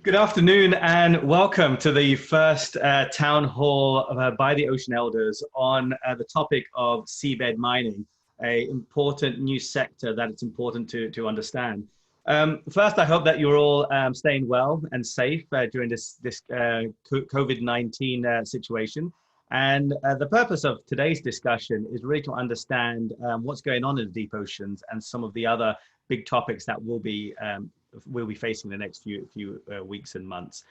Good afternoon and welcome to the first town hall by the Ocean Elders on the topic of seabed mining, an important new sector that it's important to understand. First, I hope that you're all staying well and safe during this COVID-19 situation. And the purpose of today's discussion is really to understand what's going on in the deep oceans and some of the other big topics that we'll be facing the next few weeks and months.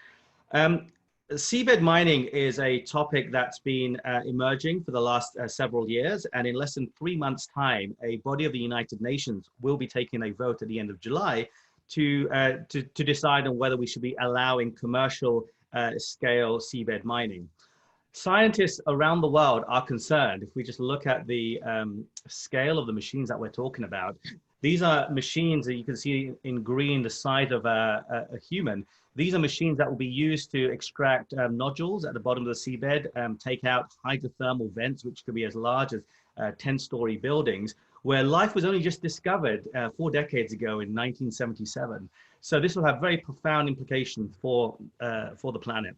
Seabed mining is a topic that's been emerging for the last several years, and in less than 3 months' time, a body of the United Nations will be taking a vote at the end of July to decide on whether we should be allowing commercial scale seabed mining. Scientists around the world are concerned. If we just look at the scale of the machines that we're talking about, these are machines that you can see in green, the size of a human. These are machines that will be used to extract nodules at the bottom of the seabed, take out hydrothermal vents, which could be as large as 10-story buildings, where life was only just discovered 4 decades ago in 1977. So this will have very profound implications for the planet.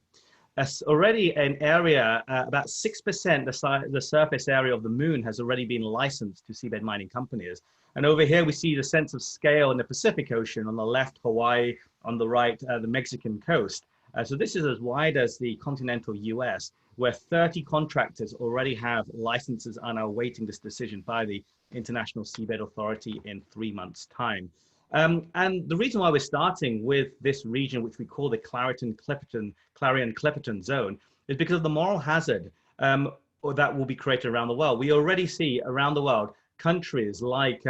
Already an area, about 6%, the surface area of the moon has already been licensed to seabed mining companies. And over here, we see the sense of scale in the Pacific Ocean, on the left, Hawaii, on the right, the Mexican coast. So this is as wide as the continental US, where 30 contractors already have licenses and are awaiting this decision by the International Seabed Authority in 3 months' time. And the reason why we're starting with this region, which we call the Clarion-Clipperton zone, is because of the moral hazard that will be created around the world. We already see around the world countries like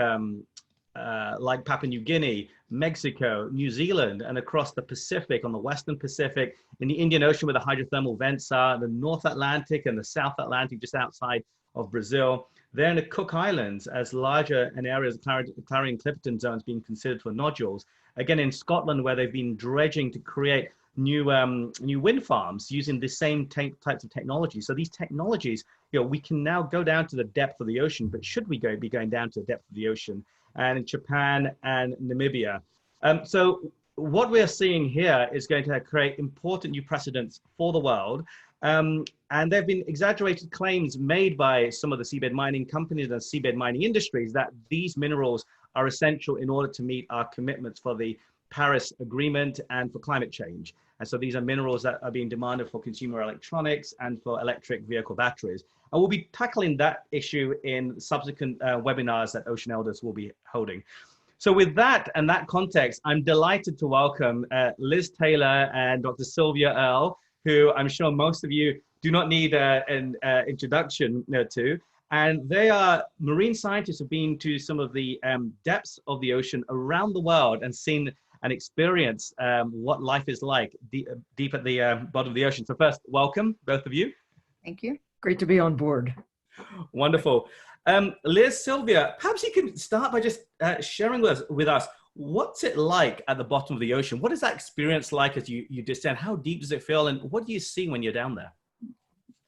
Papua New Guinea, Mexico, New Zealand, and across the Pacific, on the Western Pacific, in the Indian Ocean where the hydrothermal vents are, the North Atlantic and the South Atlantic just outside of Brazil. They're in the Cook Islands, as larger an area as the Clarion-Clipperton zones being considered for nodules. Again, in Scotland, where they've been dredging to create new wind farms using the same types of technology. So these technologies, we can now go down to the depth of the ocean, but should we be going down to the depth of the ocean? And in Japan and Namibia. So what we're seeing here is going to create important new precedents for the world. And there have been exaggerated claims made by some of the seabed mining companies and seabed mining industries that these minerals are essential in order to meet our commitments for the Paris Agreement and for climate change. And so these are minerals that are being demanded for consumer electronics and for electric vehicle batteries. And we'll be tackling that issue in subsequent webinars that Ocean Elders will be holding. So with that and that context, I'm delighted to welcome Liz Taylor and Dr. Sylvia Earle, who I'm sure most of you do not need an introduction to. And they are marine scientists who've been to some of the depths of the ocean around the world and seen and experienced what life is like deep at the bottom of the ocean. So first, welcome, both of you. Thank you. Great to be on board. Wonderful. Liz, Sylvia, perhaps you can start by just sharing with us what's it like at the bottom of the ocean? What is that experience like as you descend? How deep does it feel? And what do you see when you're down there?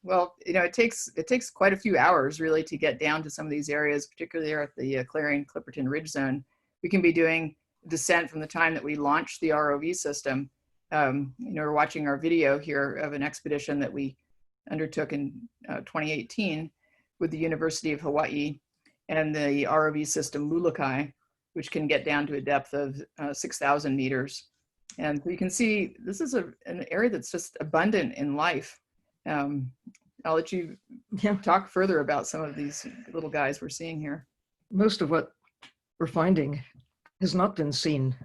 Well, it takes quite a few hours really to get down to some of these areas, particularly at the Clarion-Clipperton Ridge Zone. We can be doing descent from the time that we launched the ROV system. We're watching our video here of an expedition that we undertook in 2018 with the University of Hawaii and the ROV system Molokai, which can get down to a depth of 6,000 meters. And you can see this is an area that's just abundant in life. I'll let you talk further about some of these little guys we're seeing here. Most of what we're finding has not been seen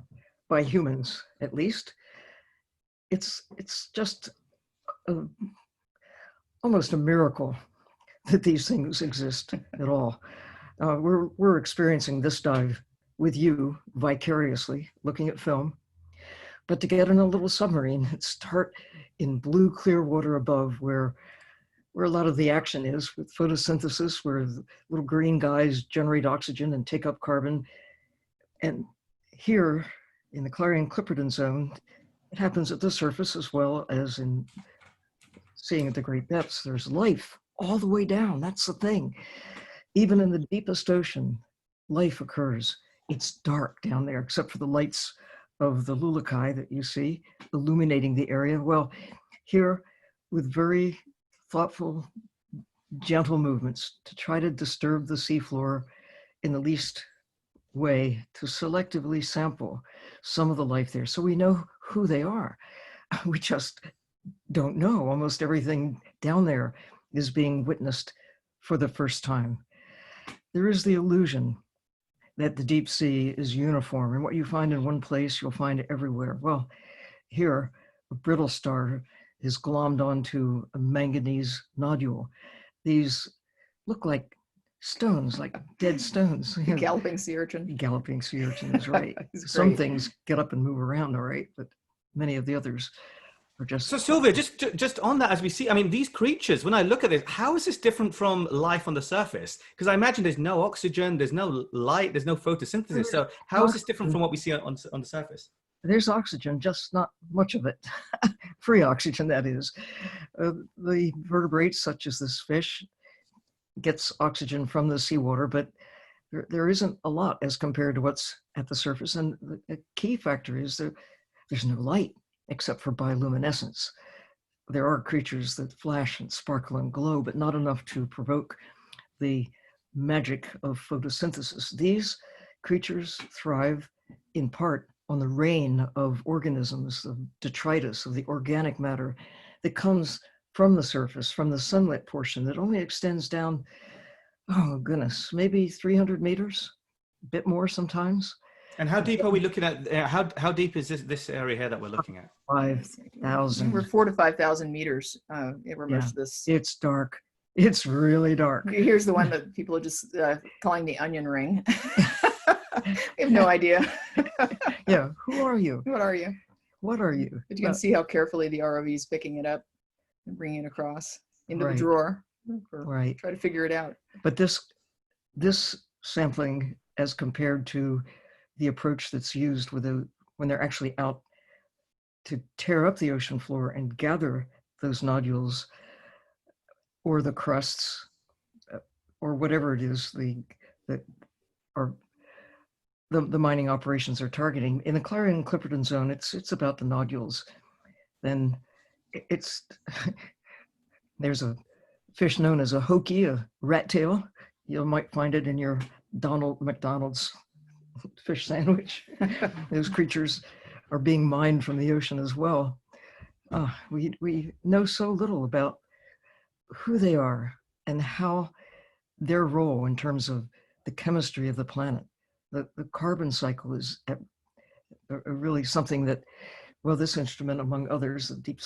by humans, at least. It's just almost a miracle that these things exist at all. We're experiencing this dive with you vicariously, looking at film, but to get in a little submarine and start in blue, clear water above where a lot of the action is with photosynthesis, where the little green guys generate oxygen and take up carbon. And here in the Clarion-Clipperton zone, it happens at the surface as well as in seeing at the great depths. There's life all the way down. That's the thing. Even in the deepest ocean, life occurs. It's dark down there, except for the lights of the Lulukai that you see illuminating the area. Well, here with very thoughtful, gentle movements to try to disturb the seafloor in the least way, to selectively sample some of the life there so we know who they are. We just don't know. Almost everything down there is being witnessed for the first time. There is the illusion that the deep sea is uniform, and what you find in one place, you'll find everywhere. Well, here, a brittle star is glommed onto a manganese nodule. These look like stones, like dead stones. The galloping sea urchin. Galloping sea urchin is right. He's Some great. things get up and move around, all right, but many of the others are just. So Sylvia, just on that, as we see, I mean, these creatures, when I look at this, how is this different from life on the surface? Because I imagine there's no oxygen, there's no light, there's no photosynthesis. So how is this different from what we see on the surface? There's oxygen, just not much of it. Free oxygen, that is. The vertebrates, such as this fish, gets oxygen from the seawater, but there isn't a lot as compared to what's at the surface. And the key factor is that there's no light except for bioluminescence. There are creatures that flash and sparkle and glow, but not enough to provoke the magic of photosynthesis. These creatures thrive in part on the rain of organisms, of detritus, of the organic matter that comes from the surface, from the sunlit portion that only extends down, oh goodness, maybe 300 meters, a bit more sometimes. And how deep are we looking at? How deep is this area here that we're looking at? 5,000. We're 4,000 to 5,000 meters over most of this. It's dark. It's really dark. Here's the one that people are just calling the onion ring. We have no idea. Yeah, who are you? What are you? What are you? But you can see how carefully the ROV is picking it up and bringing it across into the drawer. Right. Try to figure it out. But this sampling, as compared to the approach that's used when they're actually out to tear up the ocean floor and gather those nodules or the crusts or whatever it is the mining operations are targeting. In the Clarion-Clipperton Zone, it's about the nodules. Then there's a fish known as a hokie, a rat tail. You might find it in your McDonald's fish sandwich. Those creatures are being mined from the ocean as well. We know so little about who they are and how their role in terms of the chemistry of the planet. The carbon cycle is really something that, well, this instrument, among others, the deep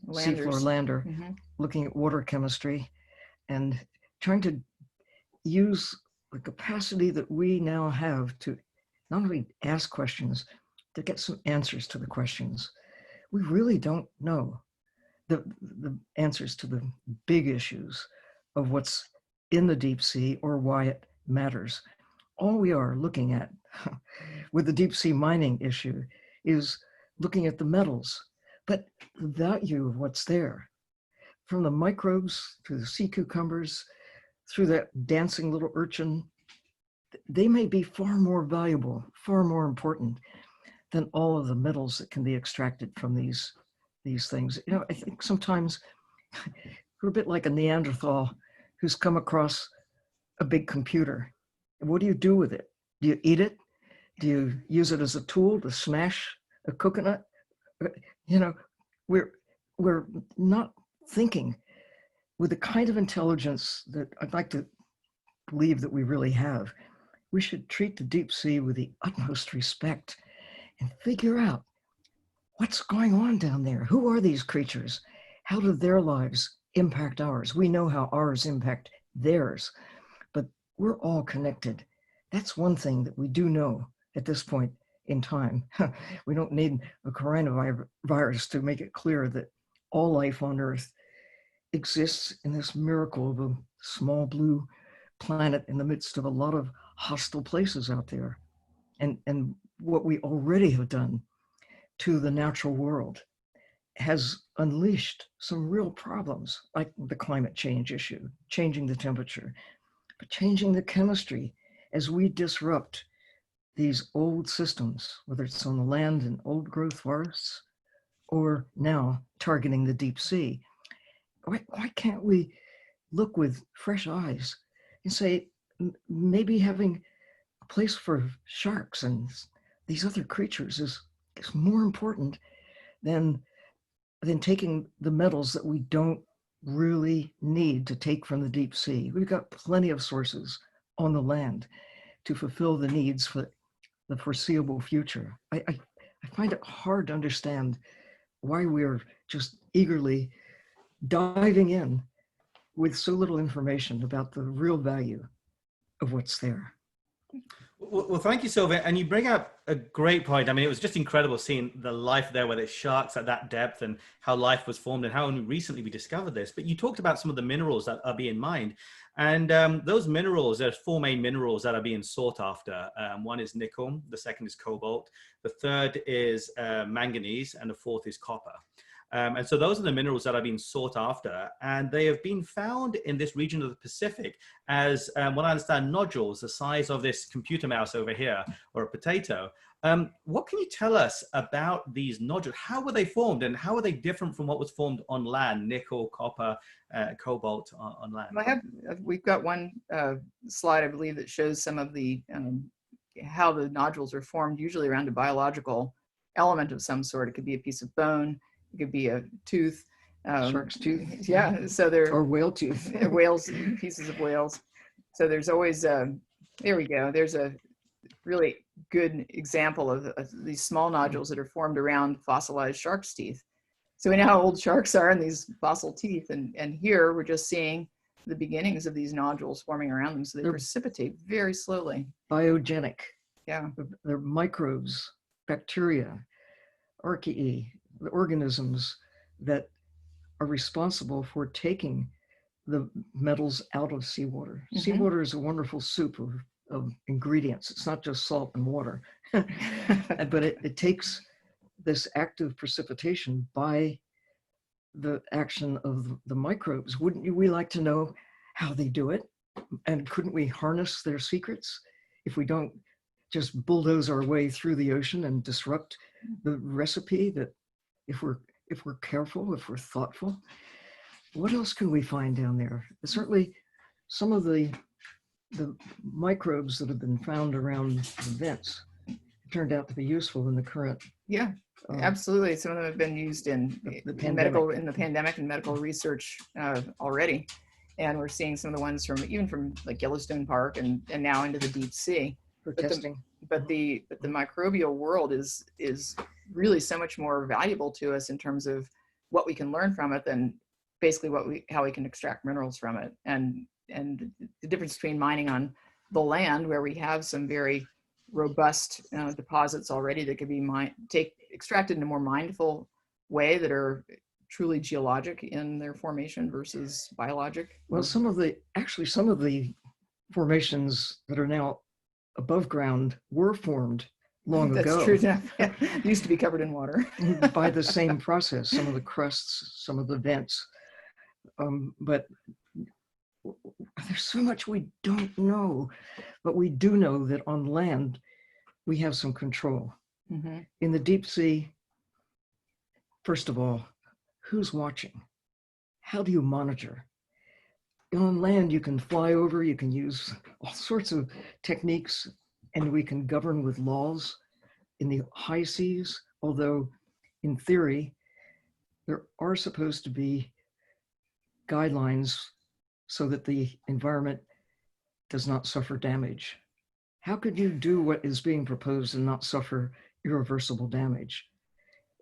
seafloor lander, looking at water chemistry and trying to use the capacity that we now have to not only ask questions, to get some answers to the questions. We really don't know the answers to the big issues of what's in the deep sea or why it matters. All we are looking at with the deep sea mining issue is looking at the metals, but the value of what's there, from the microbes to the sea cucumbers, through that dancing little urchin, they may be far more valuable, far more important than all of the metals that can be extracted from these things. You know, I think sometimes we're a bit like a Neanderthal who's come across a big computer. What do you do with it? Do you eat it? Do you use it as a tool to smash a coconut? You know, we're not thinking with the kind of intelligence that I'd like to believe that we really have. We should treat the deep sea with the utmost respect and figure out what's going on down there. Who are these creatures? How do their lives impact ours? We know how ours impact theirs, but we're all connected. That's one thing that we do know at this point in time. We don't need a coronavirus to make it clear that all life on Earth exists in this miracle of a small blue planet in the midst of a lot of hostile places out there. And what we already have done to the natural world has unleashed some real problems, like the climate change issue, changing the temperature, but changing the chemistry as we disrupt these old systems, whether it's on the land in old growth forests or now targeting the deep sea. Why can't we look with fresh eyes and say, maybe having a place for sharks and these other creatures is more important than taking the metals that we don't really need to take from the deep sea. We've got plenty of sources on the land to fulfill the needs for the foreseeable future. I find it hard to understand why we're just eagerly diving in with so little information about the real value of what's there. Well, thank you, Sylvia. And you bring up a great point. I mean, it was just incredible seeing the life there, whether it's sharks at that depth and how life was formed and how only recently we discovered this. But you talked about some of the minerals that are being mined. And those minerals, there's 4 main minerals that are being sought after. One is nickel, the second is cobalt, the third is manganese, and the fourth is copper. And so those are the minerals that are being sought after, and they have been found in this region of the Pacific as, what I understand, nodules the size of this computer mouse over here, or a potato. What can you tell us about these nodules? How were they formed, and how are they different from what was formed on land, nickel, copper, cobalt on land? We've got one slide, I believe, that shows some of the, how the nodules are formed, usually around a biological element of some sort. It could be a piece of bone. It could be a tooth. Shark's tooth. Yeah, so they're... Or whale tooth. Whales, pieces of whales. So there's always, there we go. There's a really good example of these small nodules that are formed around fossilized shark's teeth. So we know how old sharks are in these fossil teeth. And here we're just seeing the beginnings of these nodules forming around them. So they precipitate very slowly. Biogenic. Yeah. They're microbes, bacteria, archaea, the organisms that are responsible for taking the metals out of seawater. Mm-hmm. Seawater is a wonderful soup of ingredients. It's not just salt and water, but it takes this active precipitation by the action of the microbes. Wouldn't we like to know how they do it? And couldn't we harness their secrets if we don't just bulldoze our way through the ocean and disrupt the recipe that, if we're careful, if we're thoughtful? What else can we find down there? Certainly some of the microbes that have been found around the vents turned out to be useful in the current. Yeah, absolutely. Some of them have been used in the pandemic and medical research already. And we're seeing some of the ones even from like Yellowstone Park and now into the deep sea. For testing. But the microbial world is really so much more valuable to us in terms of what we can learn from it than basically how we can extract minerals from it. And the difference between mining on the land, where we have some very robust deposits already that could be extracted in a more mindful way, that are truly geologic in their formation versus biologic. Well, some of the formations that are now above ground were formed long ago. That's true. Yeah. Used to be covered in water. By the same process, some of the crusts, some of the vents. But there's so much we don't know, but we do know that on land, we have some control. Mm-hmm. In the deep sea, first of all, who's watching? How do you monitor? On land, you can fly over, you can use all sorts of techniques, and we can govern with laws. In the high seas, although in theory, there are supposed to be guidelines so that the environment does not suffer damage. How could you do what is being proposed and not suffer irreversible damage?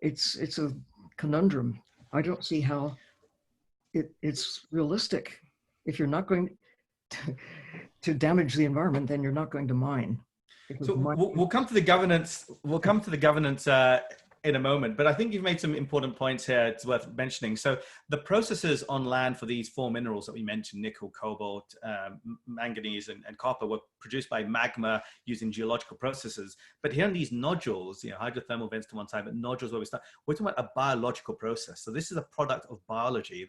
It's a conundrum. I don't see how it's realistic. If you're not going to damage the environment, then you're not going to mine. So we'll come to the governance. We'll come to the governance in a moment, but I think you've made some important points here. It's worth mentioning. So the processes on land for these 4 minerals that we mentioned, nickel, cobalt, manganese, and copper, were produced by magma using geological processes. But here in these nodules, hydrothermal vents to one side, but nodules where we're talking about a biological process. So this is a product of biology.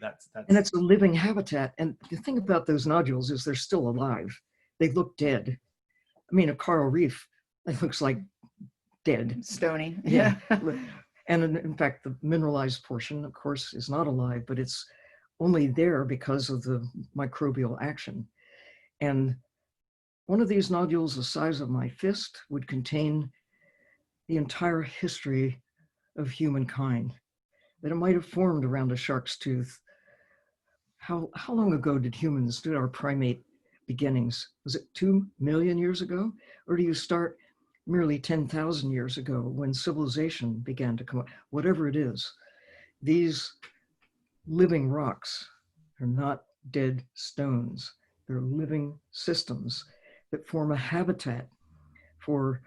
And it's a living habitat. And the thing about those nodules is they're still alive. They look dead. I mean, a coral reef, it looks like dead. Stony. Yeah. And in fact, the mineralized portion, of course, is not alive, but it's only there because of the microbial action. And one of these nodules the size of my fist would contain the entire history of humankind, that it might have formed around a shark's tooth. How long ago did our primate beginnings? Was it 2 million years ago? Or do you start merely 10,000 years ago when civilization began to come up? Whatever it is, these living rocks are not dead stones. They're living systems that form a habitat for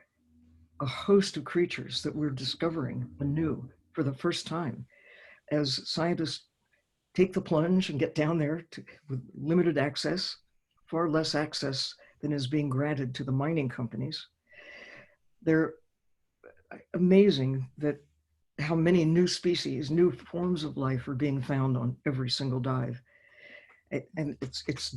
a host of creatures that we're discovering anew for the first time. As scientists take the plunge and get down there with limited access, far less access than is being granted to the mining companies, they're amazing that how many new species, new forms of life are being found on every single dive. And it's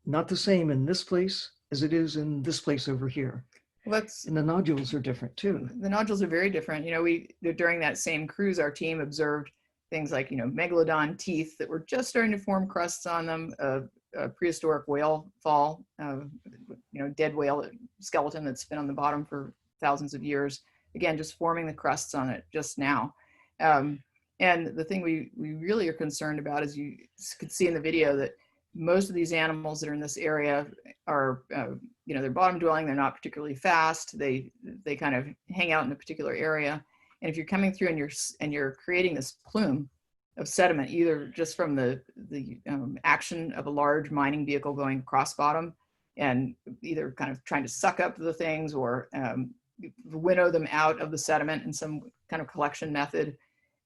not the same in this place as it is in this place over here. And the nodules are different too. The nodules are very different. During that same cruise, our team observed things like, megalodon teeth that were just starting to form crusts on them, a prehistoric whale fall, dead whale skeleton that's been on the bottom for thousands of years. Again, just forming the crusts on it just now. And the thing we really are concerned about, as you could see in the video, that most of these animals that are in this area are, they're bottom dwelling. They're not particularly fast. They kind of hang out in a particular area. And if you're coming through and you're creating this plume of sediment, either just from the action of a large mining vehicle going across bottom and either kind of trying to suck up the things or winnow them out of the sediment in some kind of collection method,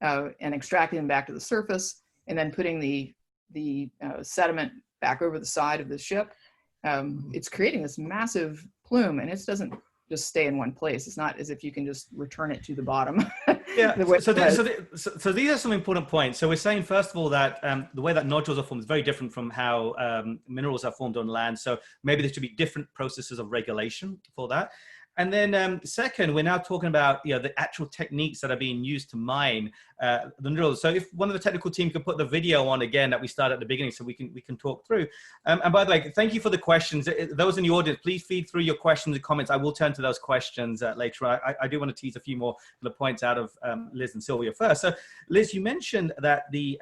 and extracting them back to the surface, and then putting the sediment back over the side of the ship, it's creating this massive plume, and it doesn't just stay in one place. It's not as if you can just return it to the bottom. Yeah. So these are some important points. So we're saying, first of all, that the way that nodules are formed is very different from how minerals are formed on land. So maybe there should be different processes of regulation for that. And then second, we're now talking about the actual techniques that are being used to mine the minerals. So if one of the technical team could put the video on again that we started at the beginning, so we can talk through. And by the way, thank you for the questions. Those in the audience, please feed through your questions and comments. I will turn to those questions later on. I do want to tease a few more points out of Liz and Sylvia first. So Liz, you mentioned that the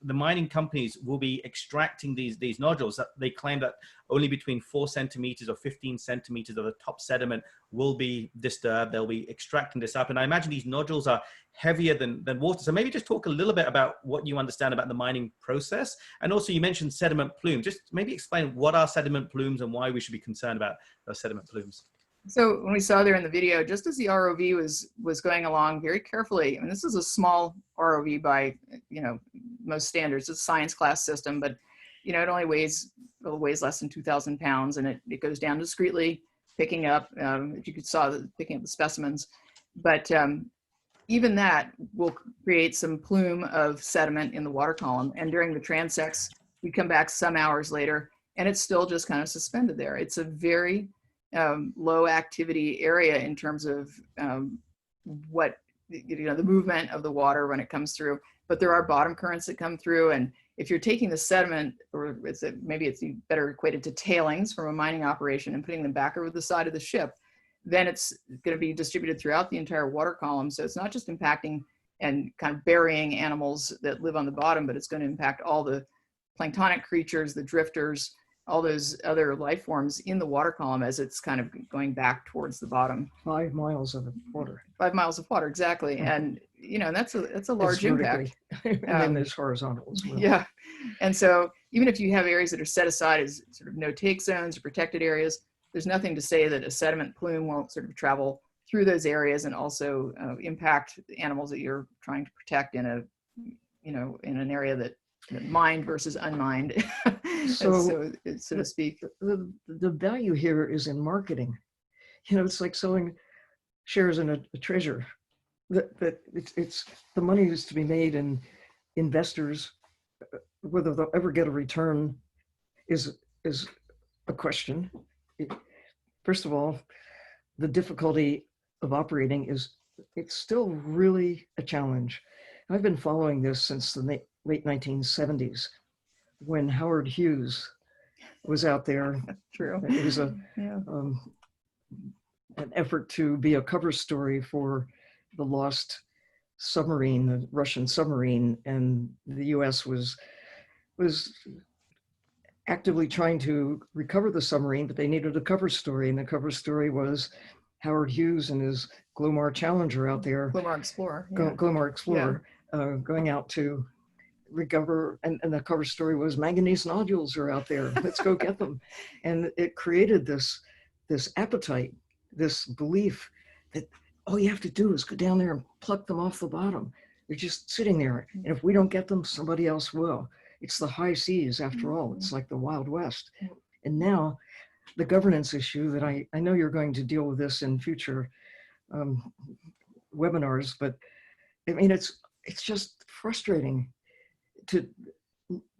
mining companies will be extracting these nodules. That they claim that only between 4 centimeters or 15 centimeters of the top sediment will be disturbed. They'll be extracting this up. And I imagine these nodules are heavier than water. So maybe just talk a little bit about what you understand about the mining process. And also you mentioned sediment plumes. Just maybe explain what are sediment plumes and why we should be concerned about those sediment plumes. So when we saw there in the video, just as the ROV was going along very carefully, I mean, this is a small ROV by, most standards. It's a science class system, but, it only weighs less than 2,000 pounds, and it goes down discreetly, picking up, if you could saw, picking up the specimens. But even that will create some plume of sediment in the water column. And during the transects, we come back some hours later, and it's still just kind of suspended there. It's a very low activity area in terms of what, the movement of the water when it comes through. But there are bottom currents that come through, and if you're taking the sediment, or maybe it's better equated to tailings from a mining operation, and putting them back over the side of the ship, then it's going to be distributed throughout the entire water column. So it's not just impacting and kind of burying animals that live on the bottom, but it's going to impact all the planktonic creatures, the drifters, all those other life forms in the water column as it's kind of going back towards the bottom. 5 miles of water. 5 miles of water, exactly. And that's a large impact. And then there's horizontal as well. Yeah. And so even if you have areas that are set aside as sort of no take zones or protected areas, there's nothing to say that a sediment plume won't sort of travel through those areas and also impact the animals that you're trying to protect in in an area that mined versus unmined, so to speak. The value here is in marketing. It's like selling shares in a treasure. That it's the money is to be made, and investors, whether they'll ever get a return is a question. First of all, the difficulty of operating is, it's still really a challenge. I've been following this since the late 1970s, when Howard Hughes was out there. True. It was Yeah. an effort to be a cover story for the lost submarine, the Russian submarine, and the US was actively trying to recover the submarine, but they needed a cover story, and the cover story was Howard Hughes and his Glomar Challenger out there. Glomar Explorer. Yeah. Glomar Explorer, going out to recover, and the cover story was manganese nodules are out there. Let's go get them. And it created this appetite, this belief that all you have to do is go down there and pluck them off the bottom. They're just sitting there. And if we don't get them, somebody else will. It's the high seas, after all. It's like the Wild West. And now the governance issue that I know you're going to deal with this in future webinars, but I mean, it's just frustrating to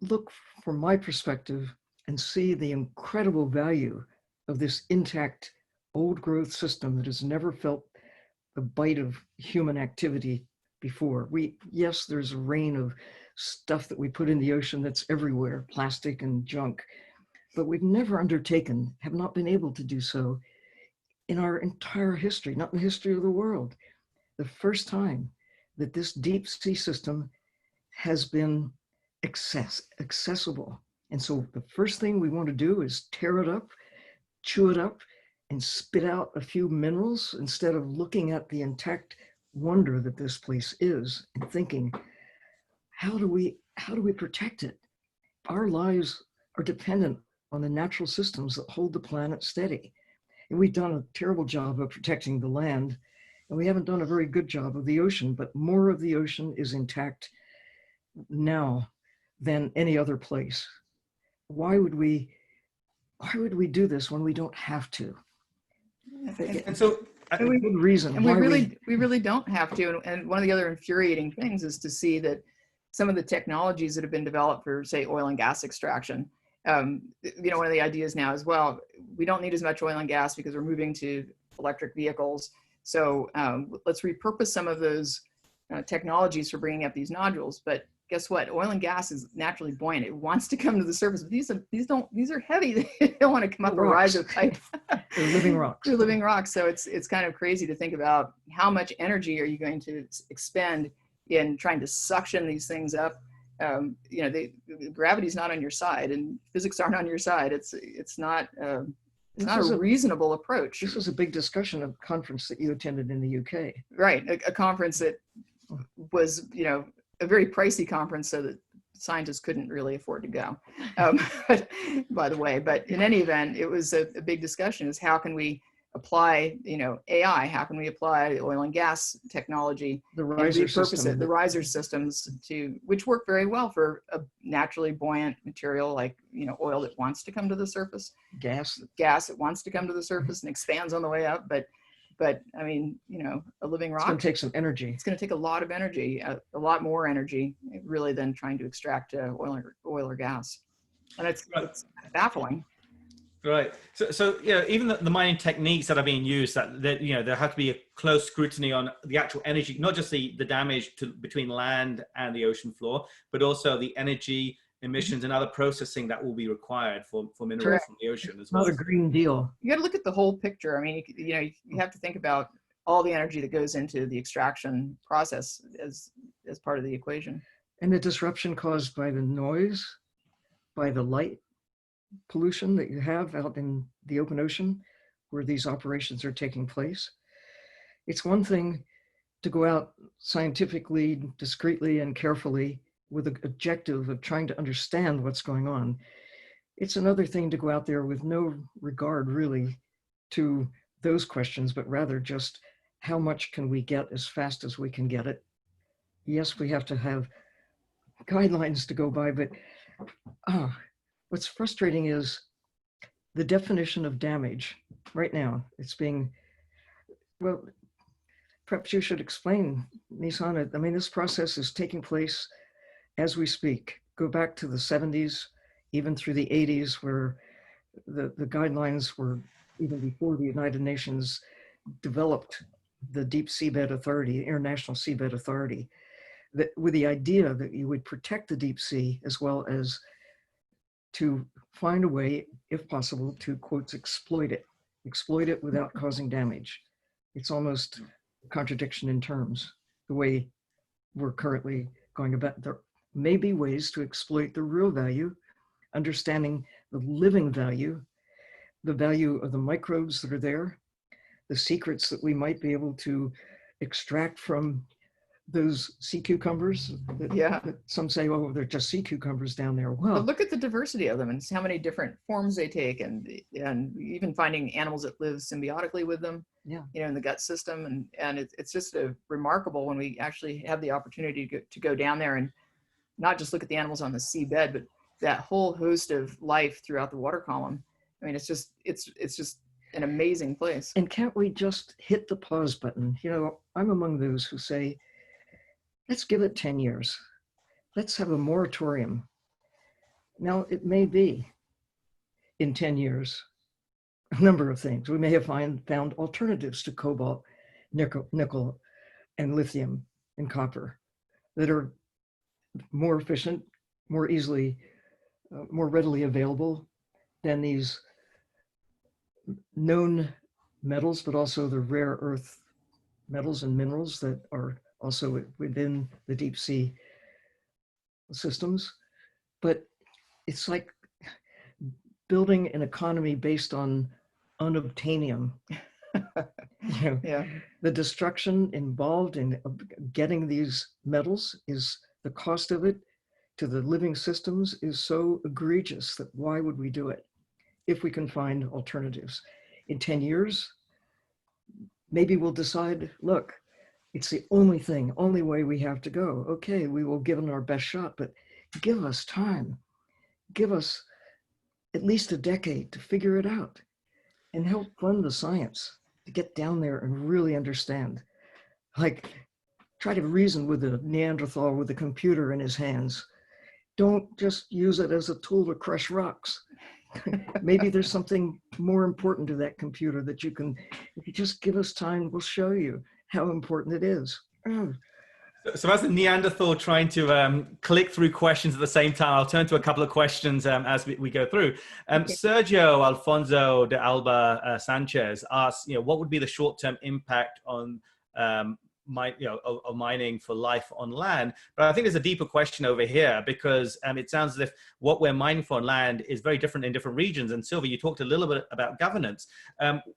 look from my perspective and see the incredible value of this intact old growth system that has never felt the bite of human activity before. Yes, there's a rain of stuff that we put in the ocean that's everywhere, plastic and junk, but we've never undertaken, have not been able to do so in our entire history, not in the history of the world. The first time that this deep sea system has been accessible. And so the first thing we want to do is tear it up, chew it up, and spit out a few minerals instead of looking at the intact wonder that this place is and thinking, how do we protect it? Our lives are dependent on the natural systems that hold the planet steady. And we've done a terrible job of protecting the land, and we haven't done a very good job of the ocean, but more of the ocean is intact now than any other place. Why would we do this when we don't have to? And so good reason. And we really don't have to. And one of the other infuriating things is to see that some of the technologies that have been developed for, say, oil and gas extraction, one of the ideas now as well, we don't need as much oil and gas because we're moving to electric vehicles. So let's repurpose some of those technologies for bringing up these nodules. But guess what? Oil and gas is naturally buoyant. It wants to come to the surface. But these are heavy. They don't want to come up a rise of pipe. They're living rocks. They're living rocks. So it's kind of crazy to think about how much energy are you going to expend in trying to suction these things up. Gravity's not on your side, and physics aren't on your side. It's not a reasonable approach. This was a big discussion at a conference that you attended in the UK. Right, a conference that was, a very pricey conference, so that scientists couldn't really afford to go, by the way. But in any event, it was a big discussion, is how can we apply, AI, how can we apply oil and gas technology the riser system. The riser systems which work very well for a naturally buoyant material like, oil that wants to come to the surface. Gas that wants to come to the surface and expands on the way up. But I mean, a living rock. It's going to take some energy. It's going to take a lot of energy, a lot more energy, really, than trying to extract oil or gas. And it's baffling. Right. So even the mining techniques that are being used, that there has to be a close scrutiny on the actual energy, not just the damage between land and the ocean floor, but also the energy emissions and other processing that will be required for minerals from the ocean as well. Not a green deal. You got to look at the whole picture. I mean, you have to think about all the energy that goes into the extraction process as part of the equation. And the disruption caused by the noise, by the light pollution that you have out in the open ocean where these operations are taking place. It's one thing to go out scientifically, discreetly, and carefully with the objective of trying to understand what's going on. It's another thing to go out there with no regard really to those questions, but rather just how much can we get as fast as we can get it. Yes, we have to have guidelines to go by, but what's frustrating is the definition of damage right now. It's being, well, perhaps you should explain, Nishan. I mean, this process is taking place as we speak. Go back to the 70s, even through the 80s, where the guidelines were, even before the United Nations developed the Deep Seabed Authority, the International Seabed Authority, that with the idea that you would protect the deep sea as well as to find a way, if possible, to, quotes, exploit it without causing damage. It's almost a contradiction in terms, the way we're currently going about. There may be ways to exploit the real value, understanding the living value, the value of the microbes that are there, the secrets that we might be able to extract from those sea cucumbers that some say, oh, they're just sea cucumbers down there. Well, but look at the diversity of them and how many different forms they take, and even finding animals that live symbiotically with them, in the gut system. And it's just remarkable when we actually have the opportunity to go down there and not just look at the animals on the seabed, but that whole host of life throughout the water column. I mean, it's just an amazing place. And can't we just hit the pause button? I'm among those who say, let's give it 10 years. Let's have a moratorium. Now, it may be in 10 years, a number of things. We may have found alternatives to cobalt, nickel, and lithium and copper that are more efficient, more easily, more readily available than these known metals, but also the rare earth metals and minerals that are also within the deep sea systems. But it's like building an economy based on unobtainium. The destruction involved in getting these metals, is the cost of it to the living systems is so egregious that why would we do it if we can find alternatives? In 10 years, maybe we'll decide, look, it's the only way we have to go. Okay, we will give it our best shot, but give us time. Give us at least a decade to figure it out and help fund the science to get down there and really understand. Like, try to reason with the Neanderthal with the computer in his hands. Don't just use it as a tool to crush rocks. Maybe there's something more important to that computer that you can, if you just give us time, we'll show you how important it is. So as a Neanderthal trying to click through questions at the same time, I'll turn to a couple of questions as we go through. Sergio Alfonso de Alba Sanchez asks, what would be the short-term impact on of mining for life on land? But I think there's a deeper question over here, because it sounds as if what we're mining for on land is very different in different regions. And Sylvia, you talked a little bit about governance.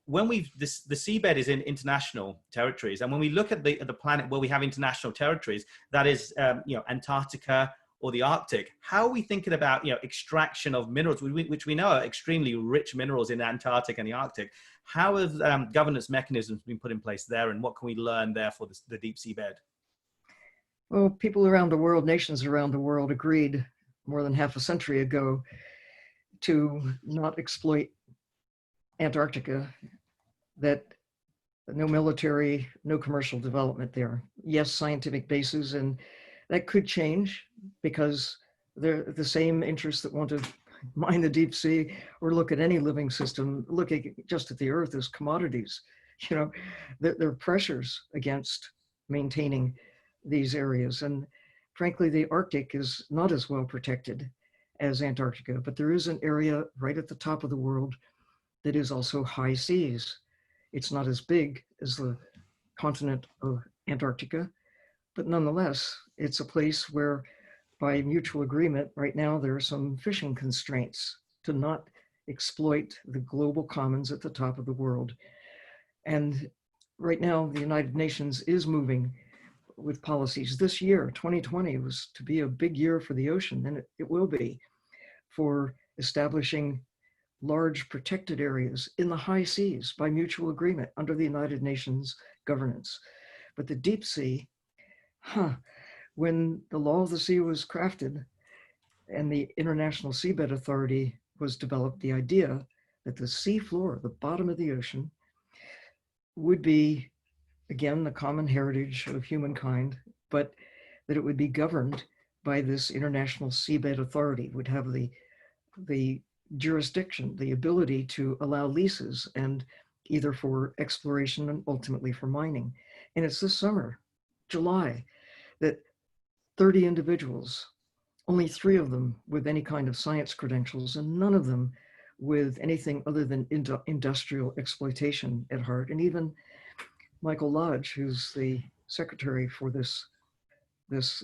When the seabed is in international territories, and when we look at the planet where we have international territories, that is Antarctica or the Arctic, how are we thinking about extraction of minerals, which we know are extremely rich minerals in the Antarctic and the Arctic? How have governance mechanisms been put in place there, and what can we learn there for the deep seabed? Well, people around the world, nations around the world, agreed more than half a century ago to not exploit Antarctica, that no military, no commercial development there. Yes, scientific bases, and that could change because they're the same interests that want to mine the deep sea or look at any living system, looking just at the earth as commodities. There are pressures against maintaining these areas. And frankly, the Arctic is not as well protected as Antarctica, but there is an area right at the top of the world that is also high seas. It's not as big as the continent of Antarctica, but nonetheless, it's a place where by mutual agreement, right now, there are some fishing constraints to not exploit the global commons at the top of the world. And right now, the United Nations is moving with policies. This year, 2020, was to be a big year for the ocean, and it will be, for establishing large protected areas in the high seas by mutual agreement under the United Nations governance. But the deep sea, when the law of the sea was crafted and the International Seabed Authority was developed, the idea that the sea floor, the bottom of the ocean, would be, again, the common heritage of humankind, but that it would be governed by this International Seabed Authority, would have the jurisdiction, the ability to allow leases and either for exploration and ultimately for mining. And it's this summer, July, that 30 individuals, only 3 of them with any kind of science credentials, and none of them with anything other than industrial exploitation at heart. And even Michael Lodge, who's the secretary for this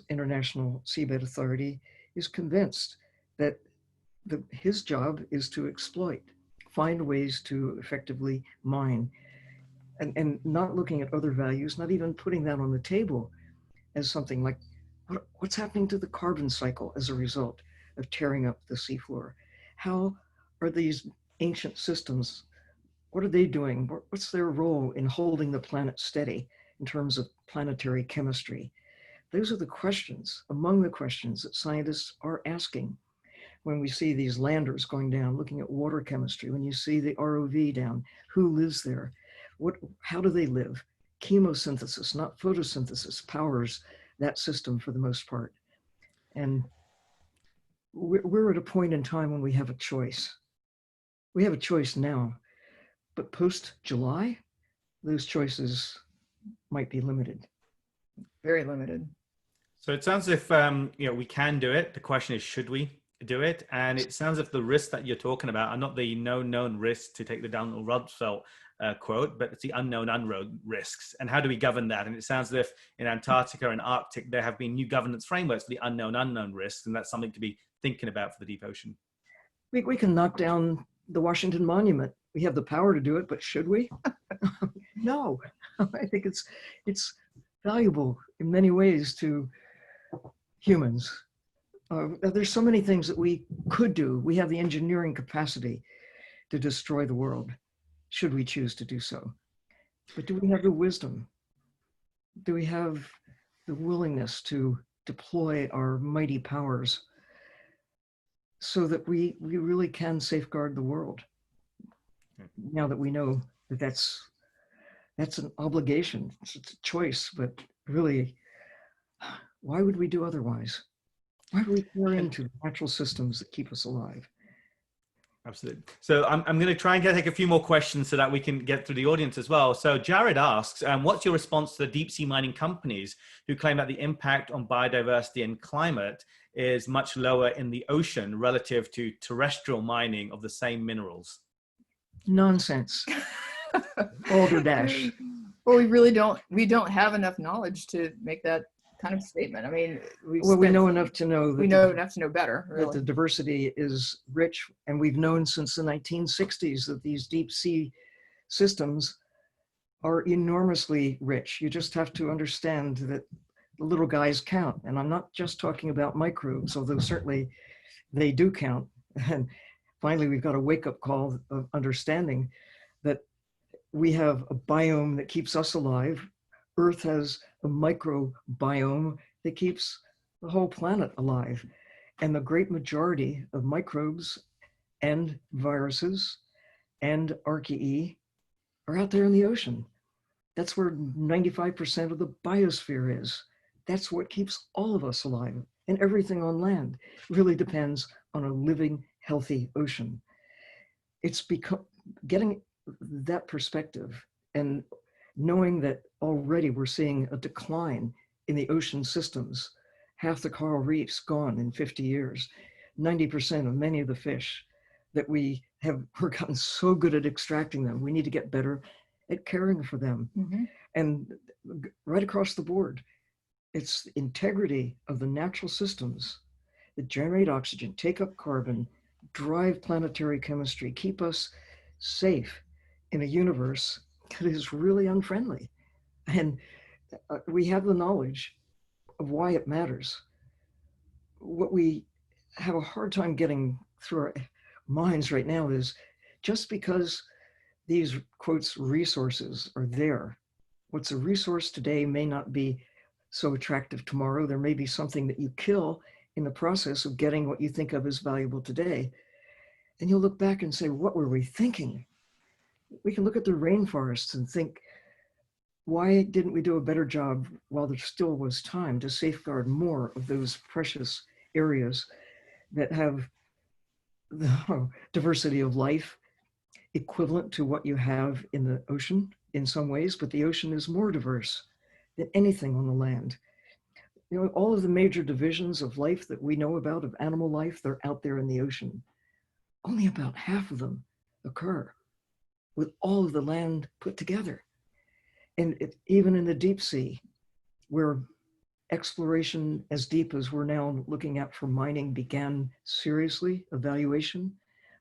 International Seabed Authority, is convinced that his job is to exploit, find ways to effectively mine, and not looking at other values, not even putting that on the table as something like, what's happening to the carbon cycle as a result of tearing up the seafloor? How are these ancient systems, what are they doing? What's their role in holding the planet steady in terms of planetary chemistry? Those are the questions, among the questions that scientists are asking when we see these landers going down, looking at water chemistry, when you see the ROV down, who lives there? How do they live? Chemosynthesis, not photosynthesis, powers that system for the most part. And we're at a point in time when we have a choice. We have a choice now, but post-July, those choices might be limited. Very limited. So it sounds as if we can do it. The question is, should we do it? And it sounds as if the risks that you're talking about are not the known risks, to take the Donald Rumsfeld quote, but it's the unknown risks. And how do we govern that? And it sounds as if in Antarctica and Arctic, there have been new governance frameworks for the unknown risks. And that's something to be thinking about for the deep ocean. We can knock down the Washington Monument. We have the power to do it, but should we? No. I think it's valuable in many ways to humans. There's so many things that we could do. We have the engineering capacity to destroy the world, should we choose to do so. But do we have the wisdom? Do we have the willingness to deploy our mighty powers so that we really can safeguard the world? Now that we know that that's an obligation, it's a choice, but really, why would we do otherwise? Why do we pour into natural systems that keep us alive? Absolutely. So I'm going to try and take a few more questions so that we can get through the audience as well. So Jared asks, what's your response to the deep sea mining companies who claim that the impact on biodiversity and climate is much lower in the ocean relative to terrestrial mining of the same minerals? Nonsense. Balderdash. Well, we don't have enough knowledge to make that kind of statement. I mean, we know enough to know that enough to know better, really. That the diversity is rich, and we've known since the 1960s that these deep sea systems are enormously rich. You just have to understand that the little guys count, and I'm not just talking about microbes, although certainly they do count. And finally, we've got a wake-up call of understanding that we have a biome that keeps us alive. Earth has a microbiome that keeps the whole planet alive. And the great majority of microbes and viruses and archaea are out there in the ocean. That's where 95% of the biosphere is. That's what keeps all of us alive. And everything on land really depends on a living, healthy ocean. It's getting that perspective and knowing that already we're seeing a decline in the ocean systems. Half the coral reefs gone in 50 years, 90% of many of the fish that we're gotten so good at extracting them. We need to get better at caring for them. Mm-hmm. And right across the board, it's the integrity of the natural systems that generate oxygen, take up carbon, drive planetary chemistry, keep us safe in a universe that is really unfriendly. And we have the knowledge of why it matters. What we have a hard time getting through our minds right now is just because these, quotes, resources are there, what's a resource today may not be so attractive tomorrow. There may be something that you kill in the process of getting what you think of as valuable today. And you'll look back and say, what were we thinking? We can look at the rainforests and think, why didn't we do a better job while there still was time to safeguard more of those precious areas that have the diversity of life equivalent to what you have in the ocean in some ways, but the ocean is more diverse than anything on the land. You know, all of the major divisions of life that we know about, of animal life, they're out there in the ocean. Only about half of them occur with all of the land put together. And even in the deep sea, where exploration as deep as we're now looking at for mining began seriously, evaluation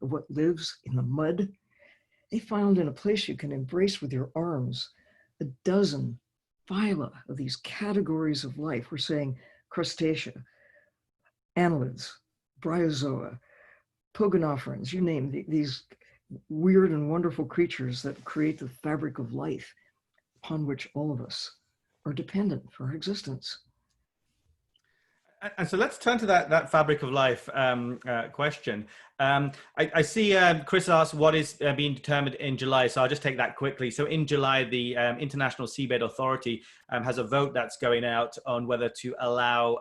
of what lives in the mud, they found in a place you can embrace with your arms a dozen phyla of these categories of life. We're saying crustacea, annelids, bryozoa, pogonophorans, you name these weird and wonderful creatures that create the fabric of life upon which all of us are dependent for our existence. And so let's turn to that fabric of life question. I see Chris asked what is being determined in July, so I'll just take that quickly. So in July, the International Seabed Authority has a vote that's going out on whether to allow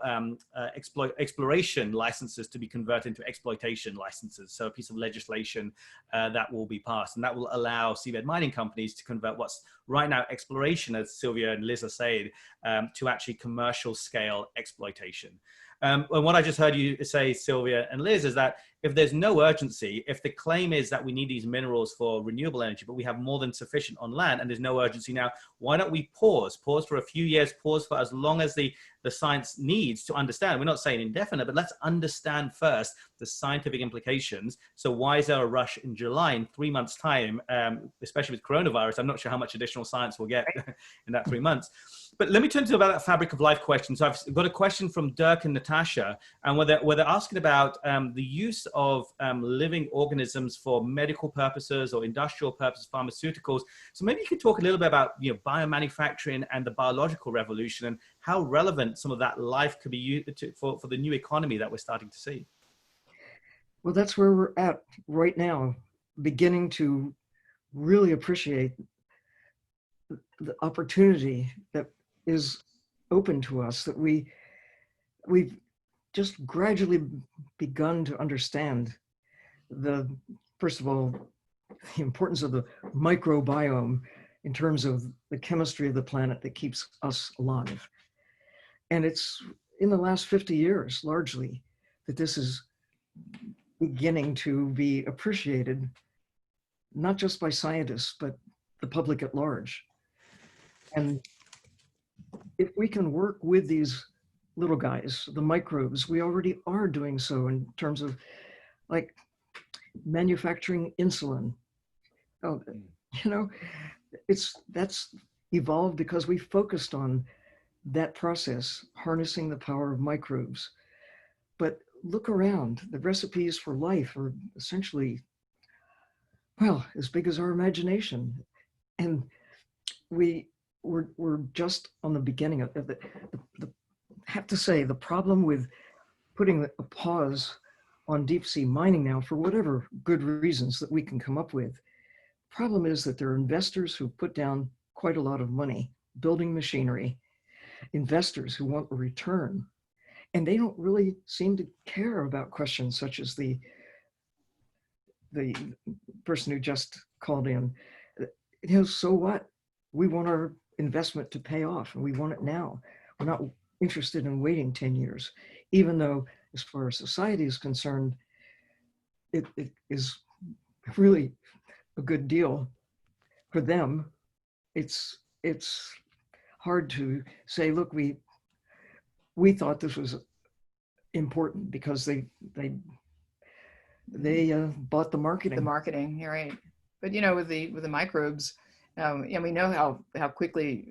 exploration licenses to be converted into exploitation licenses. So a piece of legislation that will be passed, and that will allow seabed mining companies to convert what's right now exploration, as Sylvia and Liz are saying, to actually commercial scale exploitation. And what I just heard you say, Sylvia and Liz, is that if there's no urgency, if the claim is that we need these minerals for renewable energy, but we have more than sufficient on land and there's no urgency now, why don't we pause for a few years, pause for as long as the science needs to understand. We're not saying indefinite, but let's understand first the scientific implications. So why is there a rush in July? In 3 months' time, especially with coronavirus, I'm not sure how much additional science we'll get in that 3 months. But let me turn to about that fabric of life question. So I've got a question from Dirk and Natasha, and where they're asking about the use of living organisms for medical purposes or industrial purposes, pharmaceuticals. So maybe you could talk a little bit about biomanufacturing and the biological revolution and how relevant some of that life could be used for the new economy that we're starting to see. Well, that's where we're at right now, beginning to really appreciate the opportunity that is open to us, that we've just gradually begun to understand first of all, the importance of the microbiome in terms of the chemistry of the planet that keeps us alive. And it's in the last 50 years, largely, that this is beginning to be appreciated, not just by scientists, but the public at large. And if we can work with these little guys, the microbes, we already are doing so in terms of like manufacturing insulin. Oh, that's evolved because we focused on that process, harnessing the power of microbes. But look around, the recipes for life are essentially, well, as big as our imagination. And we're just on the beginning of it. I have to say, the problem with putting a pause on deep sea mining now, for whatever good reasons that we can come up with, problem is that there are investors who put down quite a lot of money building machinery, investors who want a return, and they don't really seem to care about questions such as the person who just called in. So what? We want our investment to pay off, and we want it now. We're not interested in waiting 10 years, even though, as far as society is concerned, it is really a good deal for them. It's hard to say, look, we thought this was important because they bought the marketing. The marketing, you're right. But with the microbes, and we know how quickly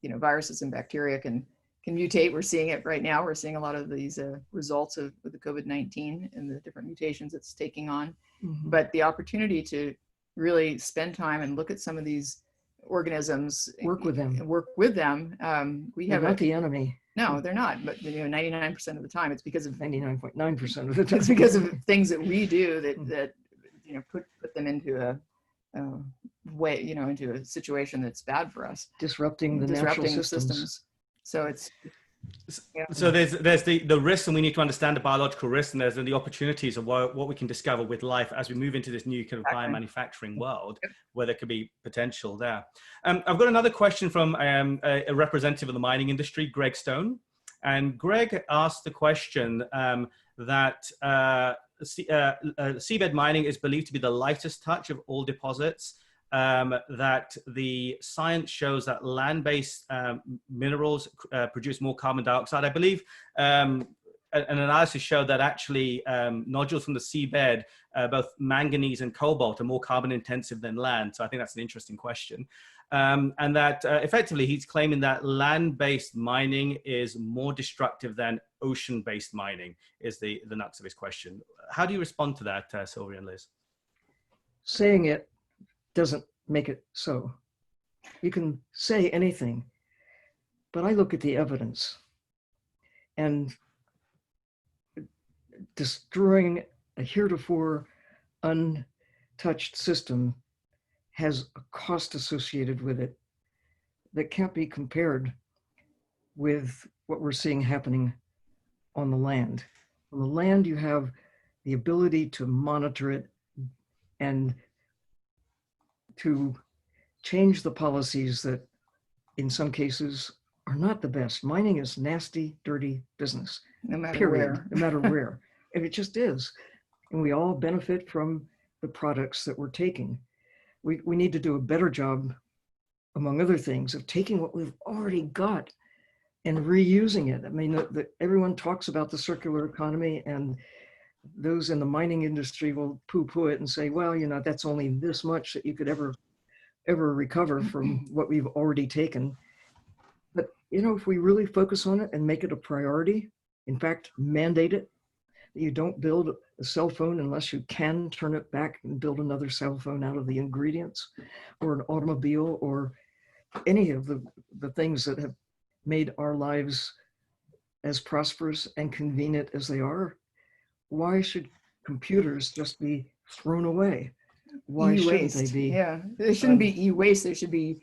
viruses and bacteria can mutate. We're seeing it right now. We're seeing a lot of these results of the COVID-19 and the different mutations it's taking on. Mm-hmm. But the opportunity to really spend time and look at some of these organisms, work with them. They're not the enemy. No, they're not. But 99% of the time, it's because of 99.9% of the time. It's because of things that we do that put them into a way, into a situation that's bad for us. Disrupting the natural systems. So it's Yeah. So there's the risks, and we need to understand the biological risks, and there's the opportunities of what we can discover with life as we move into this new kind of biomanufacturing world, where there could be potential there. I've got another question from a representative of the mining industry, Greg Stone, and Greg asked the question that seabed mining is believed to be the lightest touch of all deposits. That the science shows that land-based minerals produce more carbon dioxide. I believe an analysis showed that actually nodules from the seabed, both manganese and cobalt, are more carbon intensive than land. So I think that's an interesting question. And that effectively he's claiming that land-based mining is more destructive than ocean-based mining is the nuts of his question. How do you respond to that, Sylvia and Liz? Saying it doesn't make it so. You can say anything, but I look at the evidence, and destroying a heretofore untouched system has a cost associated with it that can't be compared with what we're seeing happening on the land. On the land, you have the ability to monitor it and to change the policies that in some cases are not the best. Mining is nasty, dirty business. No matter period, where. no matter where. And it just is. And we all benefit from the products that we're taking. We need to do a better job, among other things, of taking what we've already got and reusing it. I mean, everyone talks about the circular economy, and those in the mining industry will poo-poo it and say, well, you know, that's only this much that you could ever recover from what we've already taken. But, you know, if we really focus on it and make it a priority, in fact, mandate it, that you don't build a cell phone unless you can turn it back and build another cell phone out of the ingredients, or an automobile, or any of the things that have made our lives as prosperous and convenient as they are. Why should computers just be thrown away? Why shouldn't they be? Yeah, there shouldn't be e-waste. There should be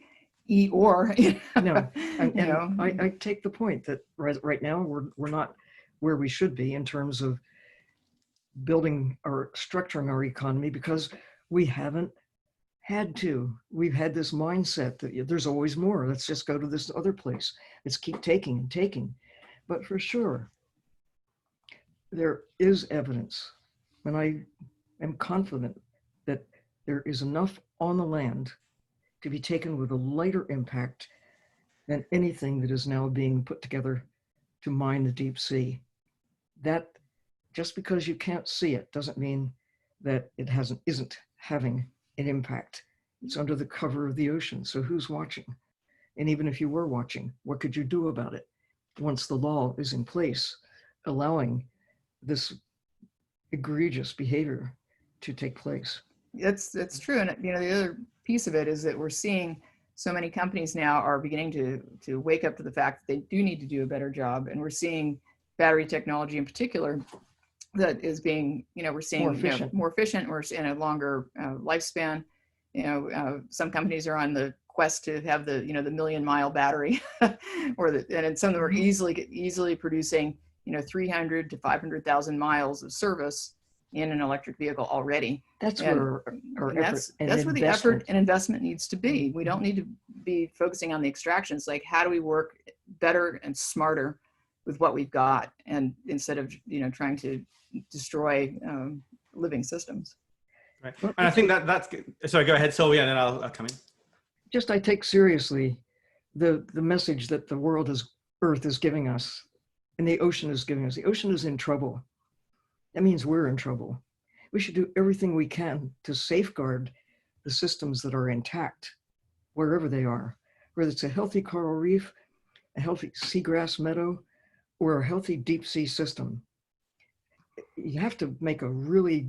e-ore. No, and You know? I take the point that right now we're not where we should be in terms of building or structuring our economy, because we haven't had to. We've had this mindset that there's always more. Let's just go to this other place. Let's keep taking and taking. But for sure, there is evidence, and I am confident that there is enough on the land to be taken with a lighter impact than anything that is now being put together to mine the deep sea. That, just because you can't see it doesn't mean that it isn't having an impact. It's under the cover of the ocean, so who's watching? And even if you were watching, what could you do about it once the law is in place, allowing this egregious behavior to take place? That's true. And you know, the other piece of it is that we're seeing so many companies now are beginning to wake up to the fact that they do need to do a better job. And we're seeing battery technology in particular that is being, you know, we're seeing more efficient, we're in a longer lifespan. You know, some companies are on the quest to have the, you know, the 1,000,000-mile battery, and some of them are easily producing, you know, 300 to 500,000 miles of service in an electric vehicle already. That's where that's where the effort and investment needs to be. We don't need to be focusing on the extractions. Like, how do we work better and smarter with what we've got, and instead of, you know, trying to destroy living systems. Right. And I think that's good. Sorry, go ahead, Sylvia, and then I'll come in. Just, I take seriously the message that the world Earth is giving us, and the ocean is giving us. The ocean is in trouble. That means we're in trouble. We should do everything we can to safeguard the systems that are intact, wherever they are, whether it's a healthy coral reef, a healthy seagrass meadow, or a healthy deep sea system. You have to make a really,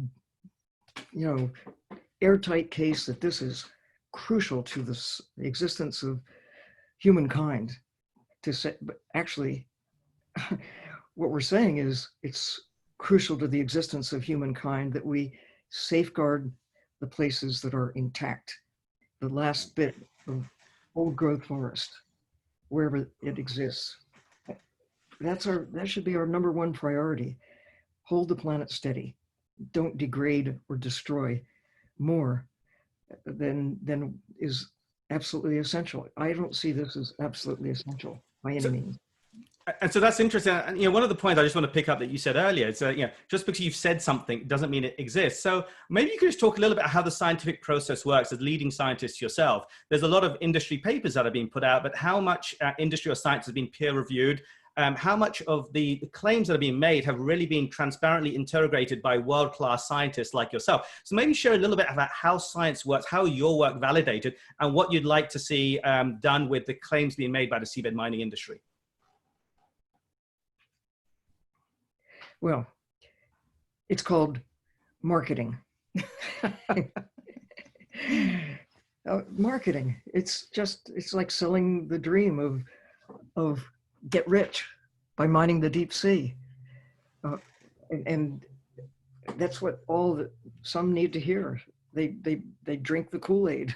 you know, airtight case that this is crucial to the existence of humankind. To say, but actually, what we're saying is it's crucial to the existence of humankind that we safeguard the places that are intact, the last bit of old growth forest, wherever it exists. that should be our number one priority. Hold the planet steady. Don't degrade or destroy more than is absolutely essential. I don't see this as absolutely essential by any means. And so that's interesting. And, one of the points I just want to pick up that you said earlier is, just because you've said something doesn't mean it exists. So maybe you could just talk a little bit about how the scientific process works as leading scientists yourself. There's a lot of industry papers that are being put out, but how much industry or science has been peer reviewed? How much of the claims that are being made have really been transparently interrogated by world-class scientists like yourself? So maybe share a little bit about how science works, how your work validated, and what you'd like to see done with the claims being made by the seabed mining industry. Well, it's called marketing. Marketing. It's like selling the dream of get rich by mining the deep sea. And that's what some need to hear. They drink the Kool-Aid.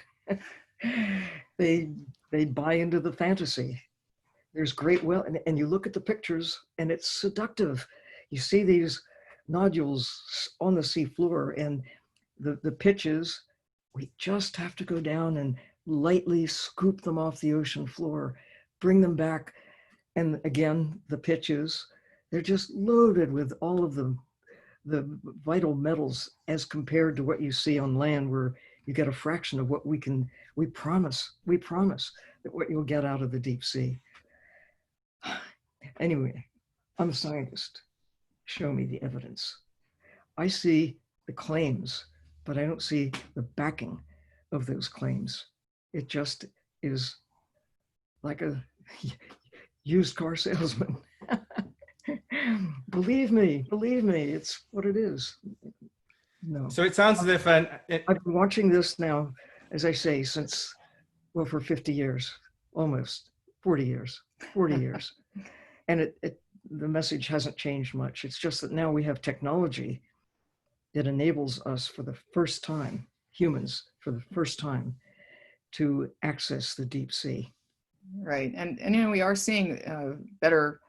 They buy into the fantasy. There's great and you look at the pictures and it's seductive. You see these nodules on the sea floor, and the pitches, we just have to go down and lightly scoop them off the ocean floor, bring them back. And again, the pitches, they're just loaded with all of the vital metals as compared to what you see on land, where you get a fraction of what we promise that what you'll get out of the deep sea. Anyway, I'm a scientist. Show me the evidence. I see the claims, but I don't see the backing of those claims. It just is like a used car salesman. Believe me, it's what it is. No. So it sounds as if I've been watching this now, as I say, since, well, for 50 years, almost 40 years. And the message hasn't changed much. It's just that now we have technology that enables us for the first time, humans for the first time, to access the deep sea. Right, and we are seeing better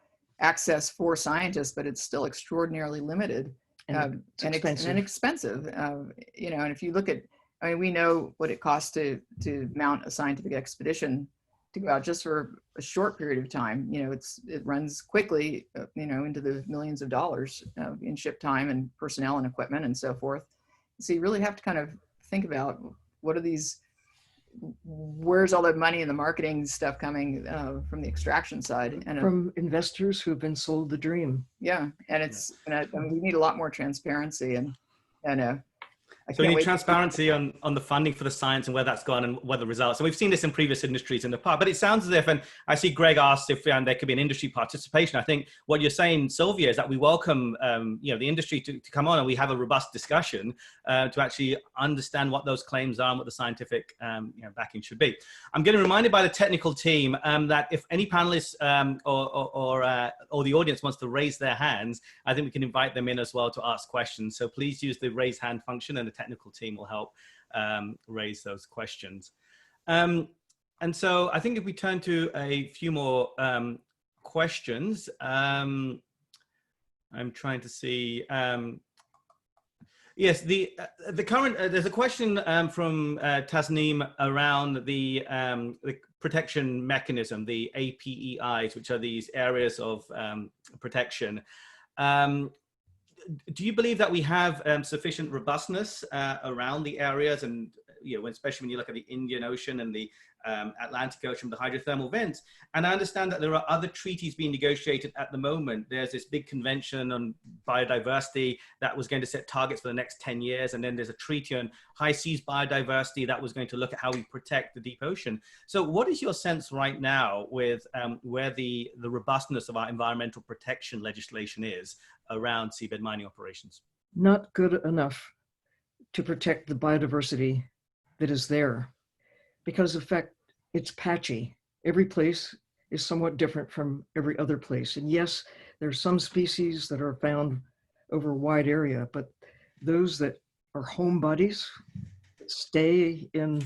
access for scientists, but it's still extraordinarily limited and expensive. And if you look at, we know what it costs to mount a scientific expedition to go out just for a short period of time. It runs quickly, into the millions of dollars in ship time and personnel and equipment and so forth. So you really have to kind of think about where's all the money and the marketing stuff coming from the extraction side, and from investors who've been sold the dream. Yeah, and we need a lot more transparency and So we need transparency on the funding for the science and where that's gone and what the results. And we've seen this in previous industries in the past, but it sounds as if, and I see Greg asked if there could be an industry participation. I think what you're saying, Sylvia, is that we welcome, the industry to come on and we have a robust discussion to actually understand what those claims are and what the scientific backing should be. I'm getting reminded by the technical team that if any panelists or the audience wants to raise their hands, I think we can invite them in as well to ask questions. So please use the raise hand function and the technical team will help raise those questions. And so I think if we turn to a few more questions, I'm trying to see. Yes, the current, there's a question from Tasneem around the protection mechanism, the APEIs, which are these areas of protection. Do you believe that we have sufficient robustness around the areas, and especially when you look at the Indian Ocean and the Atlantic Ocean, the hydrothermal vents? And I understand that there are other treaties being negotiated at the moment. There's this big convention on biodiversity that was going to set targets for the next 10 years. And then there's a treaty on high seas biodiversity that was going to look at how we protect the deep ocean. So what is your sense right now with where the robustness of our environmental protection legislation is around seabed mining operations? Not good enough to protect the biodiversity that is there, because in fact, it's patchy. Every place is somewhat different from every other place. And yes, there's some species that are found over a wide area, but those that are home bodies stay in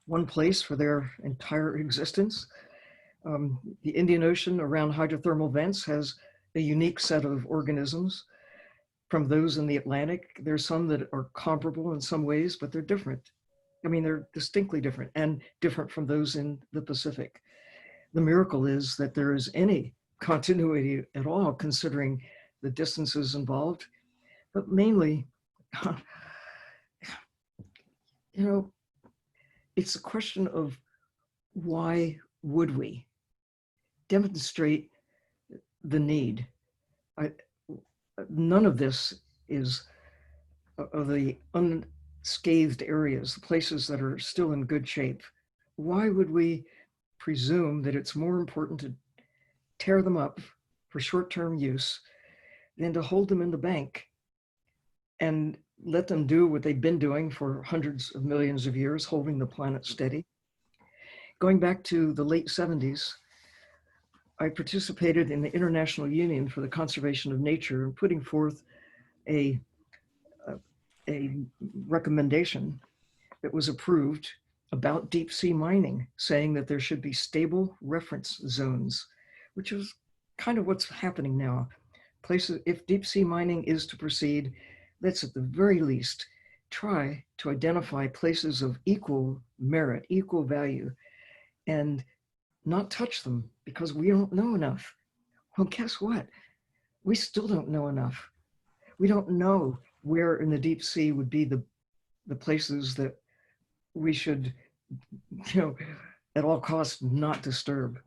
one place for their entire existence, The Indian Ocean around hydrothermal vents has a unique set of organisms from those in the Atlantic. There's some that are comparable in some ways, but they're different. I mean, they're distinctly different and different from those in the Pacific. The miracle is that there is any continuity at all, considering the distances involved, but mainly, you know, it's a question of why would we demonstrate the need? None of this is of the unscathed areas, the places that are still in good shape. Why would we presume that it's more important to tear them up for short-term use than to hold them in the bank and let them do what they've been doing for hundreds of millions of years, holding the planet steady? Going back to the late 70s, I participated in the International Union for the Conservation of Nature and putting forth a recommendation that was approved about deep sea mining, saying that there should be stable reference zones, which is kind of what's happening now. Places, if deep sea mining is to proceed, let's at the very least try to identify places of equal merit, equal value, and not touch them because we don't know enough. Well, guess what? We still don't know enough. We don't know where in the deep sea would be the places that we should, you know, at all costs not disturb.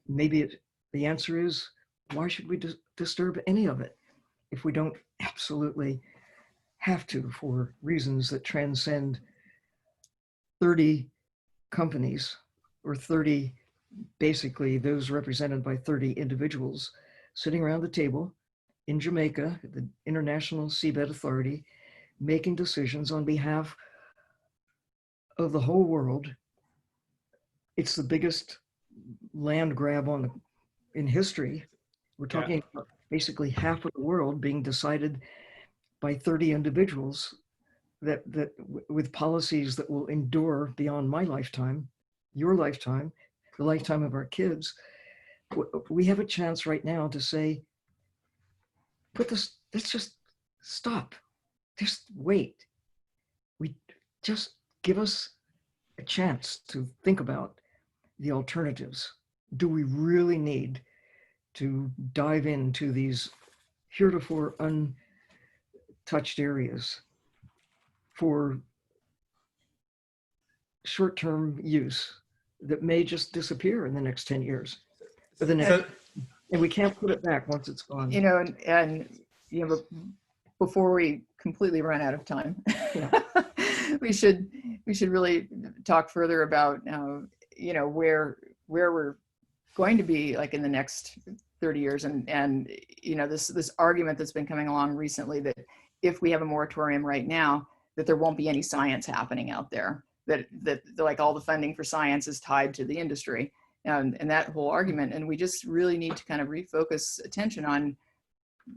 Maybe the answer is, why should we disturb any of it if we don't absolutely have to for reasons that transcend 30 companies or 30, basically those represented by 30 individuals sitting around the table in Jamaica, the International Seabed Authority, making decisions on behalf of the whole world. It's the biggest land grab in history. We're talking about basically half of the world being decided by 30 individuals that with policies that will endure beyond my lifetime, your lifetime, the lifetime of our kids. We have a chance right now to say, let's just stop. Just wait. We just give us a chance to think about the alternatives. Do we really need to dive into these heretofore untouched areas for short-term use that may just disappear in the next 10 years? And we can't put it back once it's gone. You know, and you know, before we completely run out of time, we should really talk further about you know, where we're going to be like in the next 30 years, and you know, this argument that's been coming along recently that if we have a moratorium right now, that there won't be any science happening out there, that like all the funding for science is tied to the industry. And that whole argument, and we just really need to kind of refocus attention on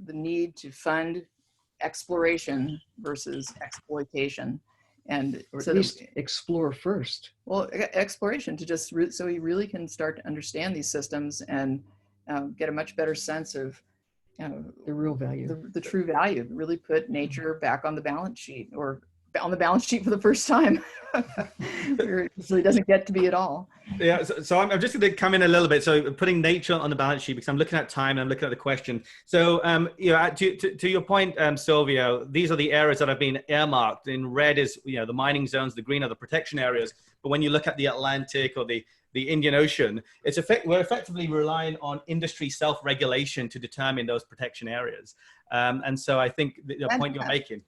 the need to fund exploration versus exploitation, and or so at least explore first. Well, exploration to just so we really can start to understand these systems and get a much better sense of the real value, the true value. Really put nature back on the balance sheet, or on the balance sheet for the first time. It really doesn't get to be at all. Yeah, so I'm just going to come in a little bit. So putting nature on the balance sheet, because I'm looking at time and I'm looking at the question. So, you know, to your point, Sylvia, these are the areas that have been earmarked. In red is, you know, the mining zones, the green are the protection areas. But when you look at the Atlantic or the Indian Ocean, we're effectively relying on industry self-regulation to determine those protection areas. And so I think the point you're making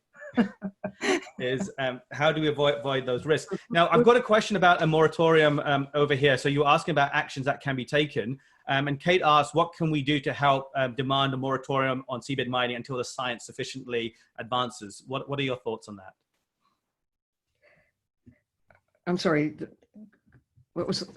is how do we avoid those risks? Now, I've got a question about a moratorium over here. So you're asking about actions that can be taken. And Kate asked, what can we do to help demand a moratorium on seabed mining until the science sufficiently advances? What are your thoughts on that? I'm sorry, what was it?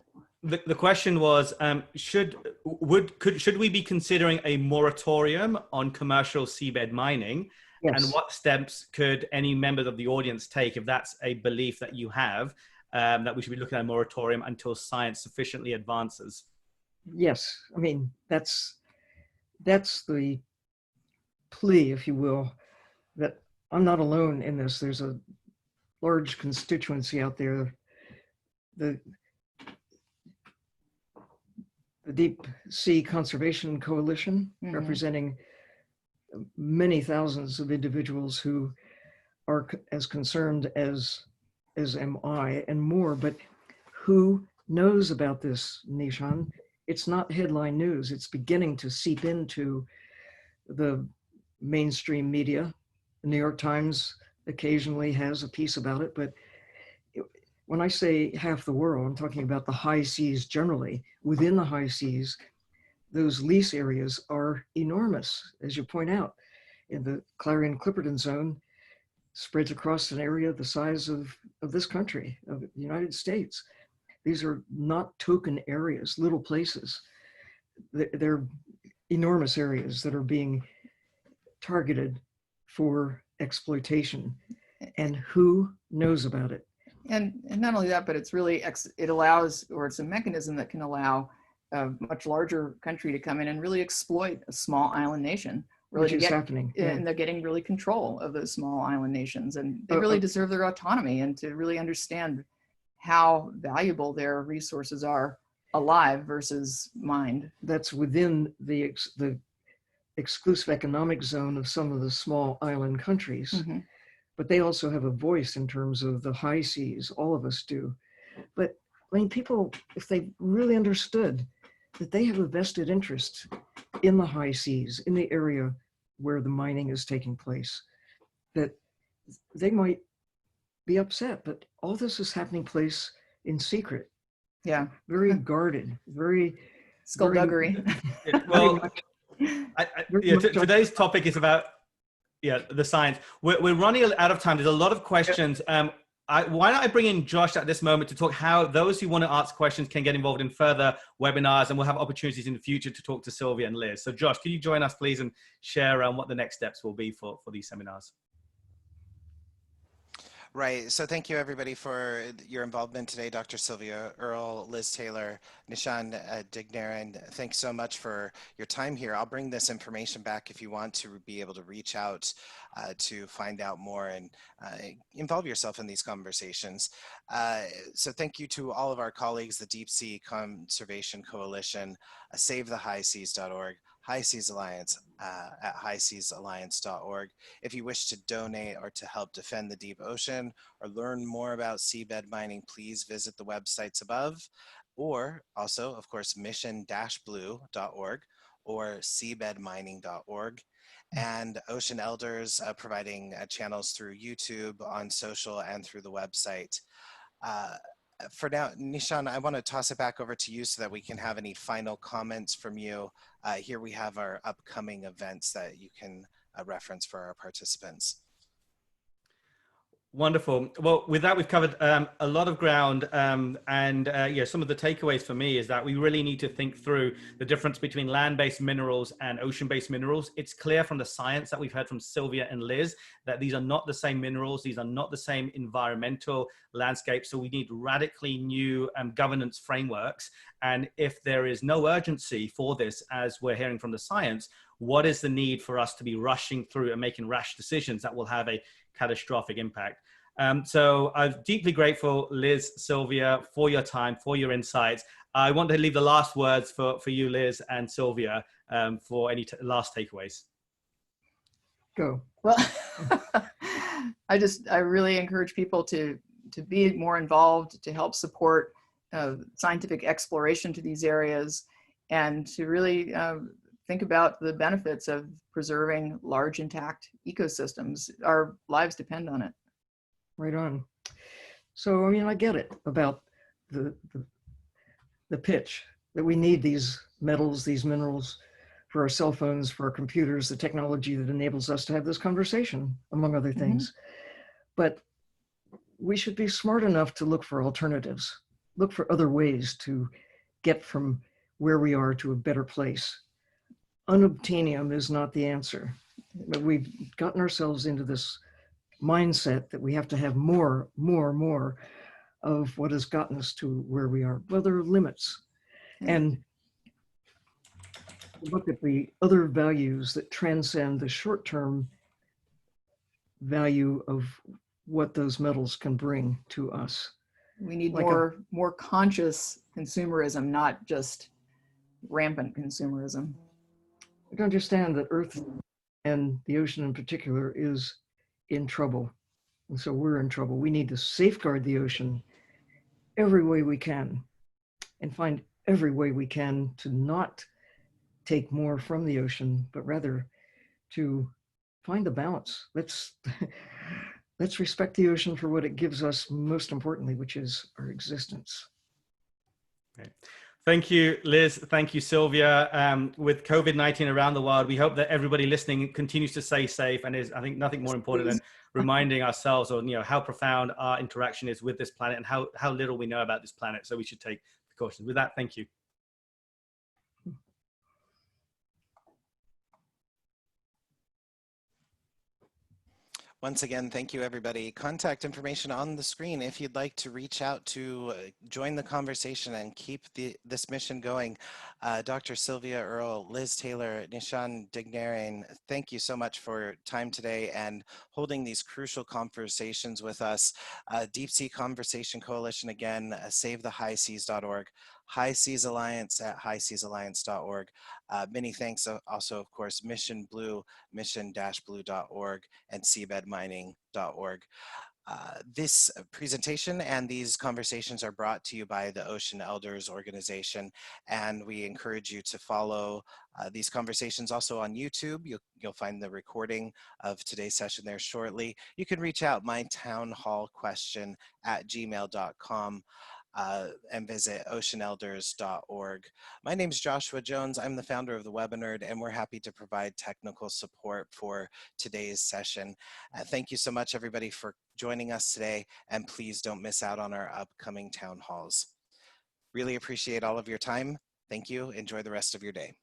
The question was, should we be considering a moratorium on commercial seabed mining? Yes. And what steps could any members of the audience take if that's a belief that you have, that we should be looking at a moratorium until science sufficiently advances? Yes, I mean, that's the plea, if you will, that I'm not alone in this. There's a large constituency out there. The Deep Sea Conservation Coalition, representing many thousands of individuals who are as concerned as am I and more, but who knows about this, Nishan? It's not headline news. It's beginning to seep into the mainstream media. The New York Times occasionally has a piece about it, but when I say half the world, I'm talking about the high seas generally. Within the high seas, those lease areas are enormous, as you point out. In the Clarion-Clipperton Zone, spreads across an area the size of this country, of the United States. These are not token areas, little places. They're enormous areas that are being targeted for exploitation. And who knows about it? And not only that, but it's really, it allows, or it's a mechanism that can allow a much larger country to come in and really exploit a small island nation. Really, Which is happening. And they're getting really control of those small island nations, and they really deserve their autonomy, and to really understand how valuable their resources are alive versus mined. That's within the exclusive economic zone of some of the small island countries. But they also have a voice in terms of the high seas. All of us do. But I mean, people, if they really understood that they have a vested interest in the high seas, in the area where the mining is taking place, that they might be upset, but all this is happening place in secret. Yeah. Very guarded, very skullduggery. Well, today's topic is about the science. We're running out of time. There's a lot of questions. Why don't I bring in Josh at this moment to talk how those who want to ask questions can get involved in further webinars, and we'll have opportunities in the future to talk to Sylvia and Liz. So Josh, can you join us please and share what the next steps will be for these seminars? Right. So thank you, everybody, for your involvement today. Dr. Sylvia, Earle, Liz Taylor, Nishan Degnarain, thanks so much for your time here. I'll bring this information back if you want to be able to reach out to find out more and involve yourself in these conversations. So thank you to all of our colleagues, the Deep Sea Conservation Coalition, SaveTheHighSeas.org, High Seas Alliance at highseasalliance.org. If you wish to donate or to help defend the deep ocean or learn more about seabed mining, please visit the websites above, or also, of course, mission-blue.org or seabedmining.org. And Ocean Elders providing channels through YouTube, on social, and through the website. For now, Nishan, I want to toss it back over to you so that we can have any final comments from you. Here we have our upcoming events that you can reference for our participants. Wonderful. Well, with that, we've covered a lot of ground, yeah, some of the takeaways for me is that we really need to think through the difference between land-based minerals and ocean-based minerals. It's clear from the science that we've heard from Sylvia and Liz that these are not the same minerals, these are not the same environmental landscape, so we need radically new governance frameworks. And if there is no urgency for this, as we're hearing from the science, what is the need for us to be rushing through and making rash decisions that will have a catastrophic impact? So I'm deeply grateful, Liz, Sylvia, for your time, for your insights. I want to leave the last words for you, Liz and Sylvia, for any last takeaways. Go. Well, I really encourage people to be more involved, to help support scientific exploration to these areas, and to really think about the benefits of preserving large intact ecosystems. Our lives depend on it. Right on. So, I mean, I get it about the pitch that we need these metals, these minerals for our cell phones, for our computers, the technology that enables us to have this conversation, among other things. But we should be smart enough to look for alternatives, look for other ways to get from where we are to a better place. Unobtainium is not the answer. But we've gotten ourselves into this mindset that we have to have more of what has gotten us to where we are. Well, there are limits. And look at the other values that transcend the short-term value of what those metals can bring to us. We need Like more conscious consumerism, not just rampant consumerism. to understand that Earth and the ocean in particular is in trouble. And so we're in trouble. We need to safeguard the ocean every way we can and find every way we can to not take more from the ocean, but rather to find a balance. Let's respect the ocean for what it gives us, most importantly, which is our existence. Right. Thank you, Liz. Thank you, Sylvia. With COVID-19 around the world, we hope that everybody listening continues to stay safe, and is, I think, nothing more important than reminding ourselves, or how profound our interaction is with this planet, and how little we know about this planet. So we should take precautions. With that, thank you. Once again, thank you, everybody. Contact information on the screen if you'd like to reach out to join the conversation and keep this mission going. Dr. Sylvia Earle, Liz Taylor, Nishan Degnarain, thank you so much for your time today and holding these crucial conversations with us. Deep Sea Conversation Coalition, again, savethehighseas.org. High Seas Alliance at highseasalliance.org. Many thanks also, of course, Mission Blue, mission-blue.org, and seabedmining.org. This presentation and these conversations are brought to you by the Ocean Elders organization, and we encourage you to follow these conversations also on YouTube. You'll find the recording of today's session there shortly. You can reach out mytownhallquestion@gmail.com. And visit oceanelders.org. My name is Joshua Jones. I'm the founder of the Webinerd, and we're happy to provide technical support for today's session. Thank you so much, everybody, for joining us today, and please don't miss out on our upcoming town halls. Really appreciate all of your time. Thank you. Enjoy the rest of your day.